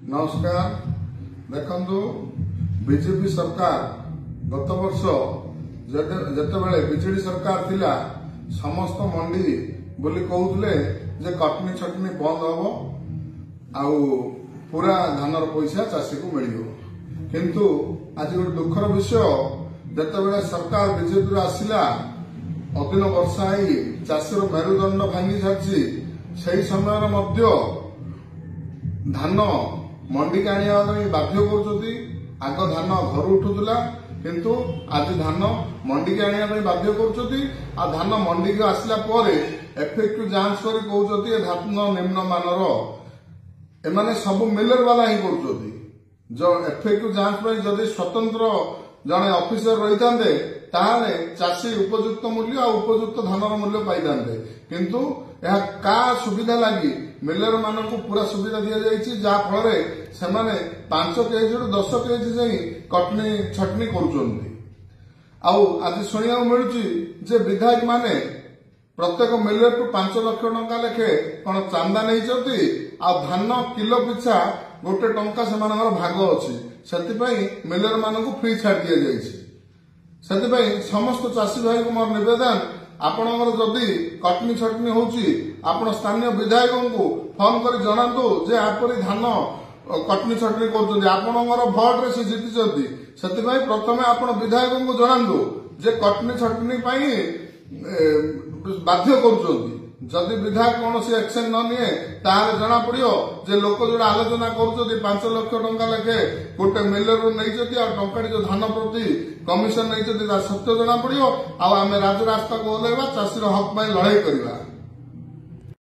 नमस्कार। देखंतु बीजेपी सरकार गत वर्ष जेतेबेले बीजेडी सरकार थिला समस्त मंडी बोली कहूले जे कटनी छटनी बंद हबो आउ पूरा धानर पैसा चाषी को मिलियो। किंतु आज गोटे दुखर विषय जेतेबेले सरकार बीजेपी आसिला अदिन वर्षा आई चाषीर मेरुदंड भांगी सारी से समय मध्य धान मंडी के आनिया बाध्य कर आग धान घर उठुला किंतु आज धान मंडी के आनिया बाध्य कर धान मंडी के आसला एफएक्यू जांच कर कहते धान निम्न मानर एमाने सब मिलर वाला ही कर एफएक्यू जांच जदि स्वतंत्र जड़े ऑफिसर रही था ताहले चाषी उपयुक्त मूल्य और उपयुक्त धानर मूल्य पाई था किंतु यह का सुविधा लगी मिलर मान को पूरा सुविधा दि जाइए जहाँफल से 5 केजी रु 10 केजी जाई कटनी छटनी आज शुणा मिलूँ जे विधायक माने प्रत्येक मिलर को 5 लाख टंका लेखे कौन चांदा नहीं धान किलो पिछा गोटे टंका से भाग अच्छी से मिलर मान को फ्री छाड़ दि जाए समस्त चाषी भाई को मोर निवेदन आपणकर जदि कटनी छटनी होपण स्थानीय विधायक को फोन कर जनातु जे आपरी धान कटनी छटनी कर भोट रे से जीति से प्रथमे आपण विधायक को जनातु जे कटनी छटनी बाध्य कर जदि विधायक कौन एक्शन न निए तार जना पड़ो जे लोक जो आलोचना कर 5 लाख टंका लेखे गोटे मिलर नहीं टंका जो धान प्रति कमिशन नहीं सत्य जना पड़ो आम राजरास्ता को ओह्लैवा चाषीर हक लड़ाई करवा।